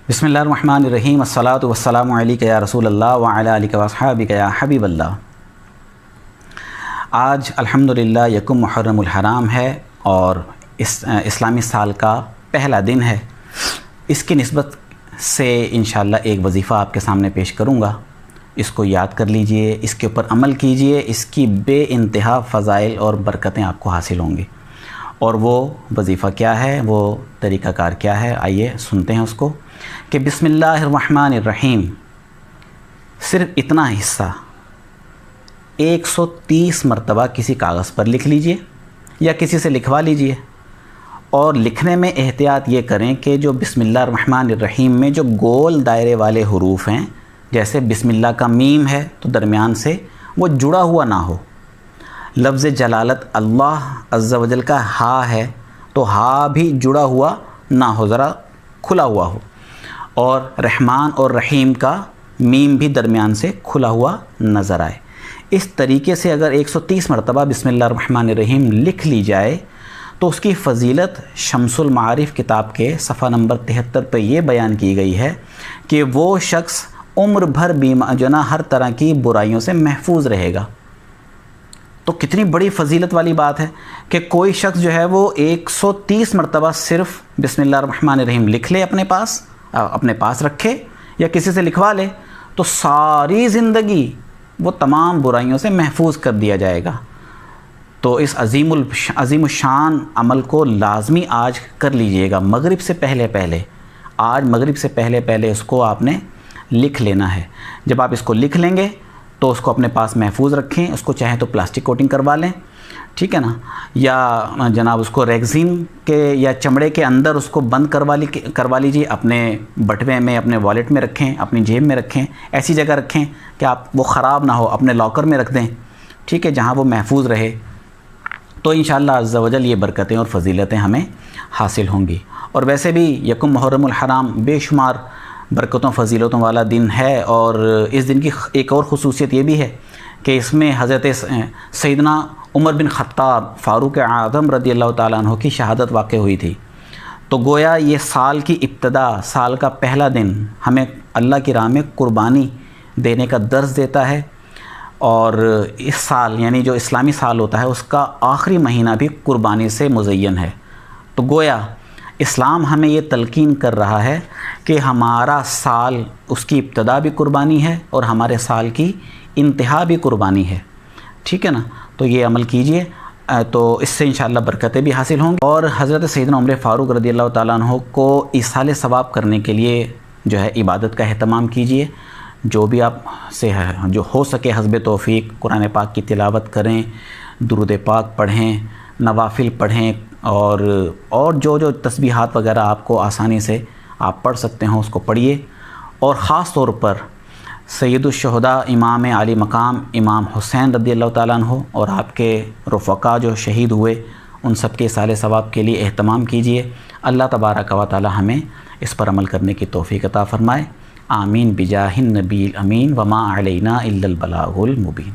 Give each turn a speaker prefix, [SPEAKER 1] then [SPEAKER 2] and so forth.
[SPEAKER 1] بسم اللہ الرحمن الرحیم الصلاۃ والسلام علیک یا رسول اللہ وعلی آلک واصحابک یا حبیب اللہ۔ آج الحمدللہ یکم محرم الحرام ہے اور اسلامی سال کا پہلا دن ہے۔ اس کی نسبت سے انشاءاللہ ایک وظیفہ آپ کے سامنے پیش کروں گا، اس کو یاد کر لیجئے، اس کے اوپر عمل کیجئے، اس کی بے انتہا فضائل اور برکتیں آپ کو حاصل ہوں گی۔ اور وہ وظیفہ کیا ہے، وہ طریقہ کار کیا ہے، آئیے سنتے ہیں اس کو کہ بسم اللہ الرحمن الرحیم، صرف اتنا حصہ 130 مرتبہ کسی کاغذ پر لکھ لیجئے یا کسی سے لکھوا لیجئے، اور لکھنے میں احتیاط یہ کریں کہ جو بسم اللہ الرحمن الرحیم میں جو گول دائرے والے حروف ہیں، جیسے بسم اللہ کا میم ہے تو درمیان سے وہ جڑا ہوا نہ ہو۔ لفظ جلالت اللہ عز و جل کا ہا ہے تو ہا بھی جڑا ہوا نہ ہو، ذرا کھلا ہوا ہو، اور رحمان اور رحیم کا میم بھی درمیان سے کھلا ہوا نظر آئے۔ اس طریقے سے اگر 130 مرتبہ بسم اللہ الرحمن الرحیم لکھ لی جائے تو اس کی فضیلت شمس المعارف کتاب کے صفحہ نمبر 73 پہ یہ بیان کی گئی ہے کہ وہ شخص عمر بھر ہر طرح کی برائیوں سے محفوظ رہے گا۔ تو کتنی بڑی فضیلت والی بات ہے کہ کوئی شخص جو ہے وہ 130 مرتبہ صرف بسم اللہ الرحمن الرحیم لکھ لے، اپنے پاس رکھے یا کسی سے لکھوا لے، تو ساری زندگی وہ تمام برائیوں سے محفوظ کر دیا جائے گا۔ تو اس عظیم الشان عمل کو لازمی آج کر لیجئے گا، مغرب سے پہلے آج مغرب سے پہلے اس کو آپ نے لکھ لینا ہے۔ جب آپ اس کو لکھ لیں گے تو اس کو اپنے پاس محفوظ رکھیں، اس کو چاہیں تو پلاسٹک کوٹنگ کروا لیں، ٹھیک ہے نا، یا جناب اس کو ریگزین کے یا چمڑے کے اندر اس کو بند کروا لیجیے، اپنے بٹوے میں، اپنے والیٹ میں رکھیں، اپنی جیب میں رکھیں، ایسی جگہ رکھیں کہ وہ خراب نہ ہو، اپنے لاکر میں رکھ دیں، ٹھیک ہے، جہاں وہ محفوظ رہے۔ تو انشاءاللہ عز و جل یہ برکتیں اور فضیلتیں ہمیں حاصل ہوں گی۔ اور ویسے بھی یکم محرم الحرام بے شمار برکتوں فضیلتوں والا دن ہے، اور اس دن کی ایک اور خصوصیت یہ بھی ہے کہ اس میں حضرت سیدنا عمر بن خطاب فاروق اعظم رضی اللہ تعالیٰ عنہ کی شہادت واقع ہوئی تھی۔ تو گویا یہ سال کی ابتدا، سال کا پہلا دن ہمیں اللہ کی راہ میں قربانی دینے کا درس دیتا ہے، اور اس سال یعنی جو اسلامی سال ہوتا ہے اس کا آخری مہینہ بھی قربانی سے مزین ہے۔ تو گویا اسلام ہمیں یہ تلقین کر رہا ہے کہ ہمارا سال، اس کی ابتدا بھی قربانی ہے اور ہمارے سال کی انتہا بھی قربانی ہے، ٹھیک ہے نا۔ تو یہ عمل کیجئے تو اس سے انشاءاللہ برکتیں بھی حاصل ہوں گی، اور حضرت سیدنا عمر فاروق رضی اللہ تعالیٰ عنہ کو ایصال ثواب کرنے کے لیے جو ہے عبادت کا اہتمام کیجئے۔ جو بھی آپ سے ہے، جو ہو سکے حسب توفیق قرآن پاک کی تلاوت کریں، درود پاک پڑھیں، نوافل پڑھیں، اور جو تسبیحات وغیرہ آپ کو آسانی سے آپ پڑھ سکتے ہوں اس کو پڑھیے۔ اور خاص طور پر سید الشہداء امام عالی مقام امام حسین رضی اللہ تعالیٰ عنہ اور آپ کے رفقا جو شہید ہوئے، ان سب کے ایصال ثواب کے لیے اہتمام کیجئے۔ اللہ تبارک و تعالی ہمیں اس پر عمل کرنے کی توفیق عطا فرمائے، آمین بجاہ النبی الامین، وما علینا الا البلاغ المبین۔